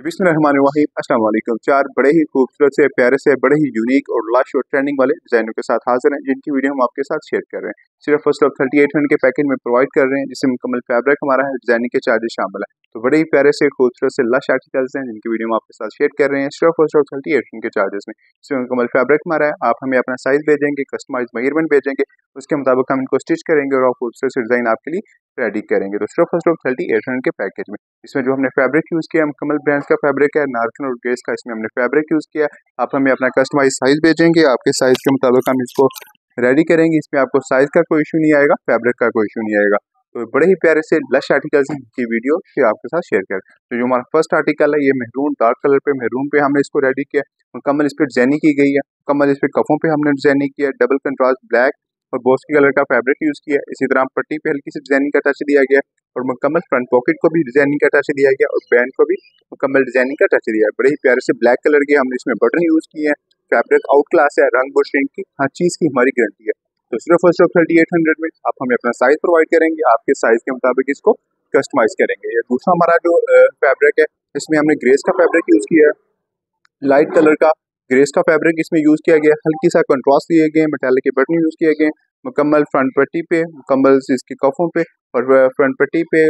बिस्मिल्लाहिर्रहमानिर्रहीम। अस्सलाम वालेकुम। चार बड़े ही खूबसूरत से प्यारे से बड़े ही यूनिक और लश और ट्रेंडिंग वाले डिजाइनों के साथ हाजिर हैं, जिनकी वीडियो हम आपके साथ शेयर कर रहे हैं। सिर्फ और सिर्फ 3800 के पैकेज में प्रोवाइड कर रहे हैं, जिसमें मुकम्मल फैब्रिक हमारा है, डिजाइनिंग के चार्जेस शामिल है। तो बड़े ही प्यारे से खूबसूरत से लश आर्टिकल्स हैं, जिनकी वीडियो हम आपके साथ शेयर कर रहे हैं सिर्फ और सिर्फ 3800 के चार्जेस में। इसमें मुकम्मल फैब्रिक हमारा है। आप हमें अपना साइज भेजेंगे, कस्टमाइज मेजरमेंट भेजेंगे, उसके मुताबिक हम इनको स्टिच करेंगे और खूबसूरत से डिजाइन आपके लिए रेडी करेंगे। तो सिर्फ और सिर्फ 3800 के पैकेज में इसमें जो हमने फैब्रिक यूज़ किया मुकम्मल ब्रांड का फैब्रिक है, नार्कन और ग्रेस का इसमें हमने फैब्रिक यूज़ किया। आप हमें अपना कस्टमाइज साइज भेजेंगे, आपके साइज के मुताबिक हम इसको रेडी करेंगे। इसमें आपको साइज का कोई इशू नहीं आएगा, फैब्रिक का कोई इशू नहीं आएगा। तो बड़े ही प्यारे से लश आर्टिकल्स की वीडियो फिर आपके साथ शेयर करें। तो जो हमारा फर्स्ट आर्टिकल है, ये मेहरून डार्क कलर पे मेहरून पे हमने इसको रेडी किया। मुकम्मल इस पर डिजाइनिंग की गई है, मुकम्मल इस पर कफों पे हमने डिजाइनिंग किया, डबल कंट्रास्ट ब्लैक और बोस्की कलर का फैब्रिक यूज़ किया। इसी तरह पट्टी पे हल्की सी डिजाइनिंग का टच दिया गया और मुकम्मल फ्रंट पॉकेट को भी डिजाइनिंग का टच दिया गया और बैंड को भी मुकम्मल डिजाइनिंग का टच दिया है। बड़े ही प्यारे से ब्लैक कलर के हमने इसमें बटन यूज़ किए हैं। फैब्रिक आउट क्लास है, रंग और श्रिंक की हर चीज़ की हमारी गारंटी है। तो सिर्फ और सिर्फ 3800 में आप हमें अपना साइज प्रोवाइड करेंगे, आपके साइज के मुताबिक इसको कस्टमाइज करेंगे। ये दूसरा हमारा जो फैब्रिक है, इसमें हमने ग्रेस का फैब्रिक यूज़ किया है, लाइट कलर का ग्रेस का फैब्रिक इसमें यूज़ किया गया। हल्की सा कंट्रास्ट दिए गए, मेटालिक के बटन यूज़ किए गए। मुकम्मल फ्रंट पट्टी पे, मुकम्मल इसके कफों पे और फ्रंट पट्टी पे,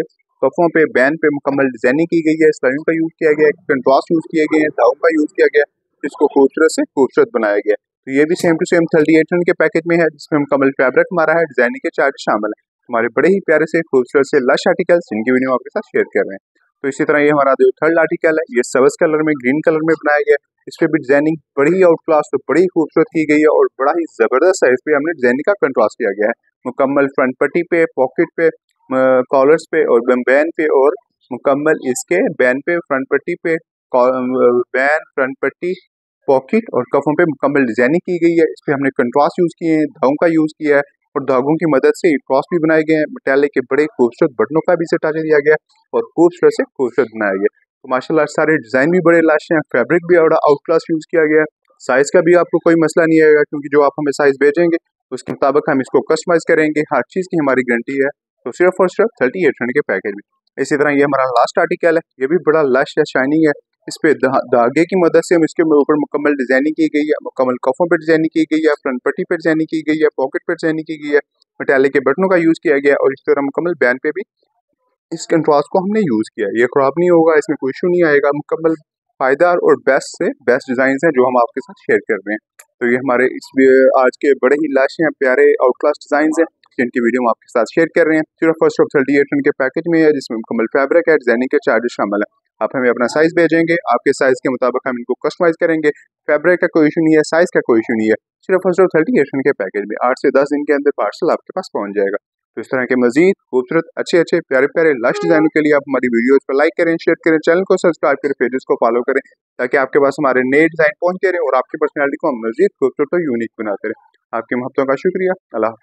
कफों पे, बैन पे मुकम्मल डिजाइनिंग की गई है। स्लाइडिंग का यूज़ किया गया है, कंट्रास्ट यूज़ किए गए हैं, दाउन का यूज़ किया गया, इसको खूबसूरत से खूबसूरत बनाया गया। तो ये भी सेम टू सेम 3800 के पैकेज में है, जिसमें मुकम्मल फैब्रिक हमारा है, डिजाइनिंग के चार्ज शामिल है। हमारे बड़े ही प्यारे से खूबसूरत से लश आर्टिकल्स, जिनकी वीडियो हम आपके साथ शेयर कर रहे हैं। तो इसी तरह ये हमारा जो थर्ड आर्टिकल है, ये सब्ज कलर में, ग्रीन कलर में बनाया गया। इस पर भी डिजाइनिंग बड़ी ही आउट क्लास तो बड़ी ही खूबसूरत की गई है और बड़ा ही जबरदस्त है। इस पर हमने डिजाइनिंग का कंट्रास्ट किया गया है। मुकम्मल फ्रंट पट्टी पे, पॉकेट पे, कॉलर्स पे और बैन पे और मुकम्मल इसके बैन पे, फ्रंट पट्टी पे, बैन, फ्रंट पट्टी, पॉकेट और कफों पे मुकम्मल डिजाइनिंग की गई है। इस पर हमने कंट्रास्ट यूज किए हैं, धागों का यूज किया है और धागों की मदद से क्रॉस भी बनाए गए हैं। मेटालिक के बड़े खूबसूरत बटनों का भी टच दिया गया और खूबसूरत से खूबसूरत बनाया गया। तो माशाल्लाह सारे डिजाइन भी बड़े लाश हैं, फैब्रिक भी बड़ा आउट क्लास यूज किया गया है। साइज का भी आपको कोई मसला नहीं आएगा, क्योंकि जो आप हमें साइज भेजेंगे उसके मुताबिक हम इसको कस्टमाइज करेंगे। हर चीज़ की हमारी गारंटी है। तो सिर्फ और सिर्फ 3800 के पैकेज में। इसी तरह ये हमारा लास्ट आर्टिकल है, ये भी बड़ा लश या शाइनिंग है। इस पे धागे की मदद से हम इसके ऊपर मुकम्मल डिजाइनिंग की गई है, मुकम्मल कफों पे डिजाइनिंग की गई है, फ्रंट पट्टी पे डिजाइनिंग की गई है, पॉकेट पे डिजाइनिंग की गई है, मेटालिक के बटनों का यूज किया गया और इस तरह मुकम्मल बैन पे भी इस कंट्रास्ट को हमने यूज किया। ये खराब नहीं होगा, इसमें कोई इशू नहीं आएगा। मुकम्मल फायदार और बेस्ट से बेस्ट डिजाइन हैं जो हम आपके साथ शेयर कर रहे हैं। तो ये हमारे इस आज के बड़े ही लाश हैं, प्यारे आउट क्लास डिजाइन हैं, जिनकी वीडियो हम आपके साथ शेयर कर रहे हैं। सिर्फ फर्स्ट ऑफ 3800 के पैकेज में है, जिसमें मुकम्मल फैब्रिक है, डिजाइनिंग के चार्जेस शामिल है। आप हमें अपना साइज भेजेंगे, आपके साइज के मुताबिक हम इनको कस्टमाइज करेंगे। फैब्रिक का कोई इशू नहीं है, साइज का कोई इशू नहीं है। सिर्फ फर्स्ट ऑफ 3800 के पैकेज में 8 से 10 दिन के अंदर पार्सल आपके पास पहुंच जाएगा। तो इस तरह के मजीद खूबसूरत अच्छे अच्छे प्यारे प्यारे लश डिजाइनों के लिए आप हमारी वीडियोस पर लाइक करें, शेयर करें, चैनल को सब्सक्राइब करें, पेजेस को फॉलो करें, ताकि आपके पास हमारे नए डिजाइन पहुंचते रहे और आपकी पर्सनैलिटी को हम मजीद खूबसूरत और यूनिक बनाते रहे। आपकी मोहब्बतों का शुक्रिया। अल्लाह।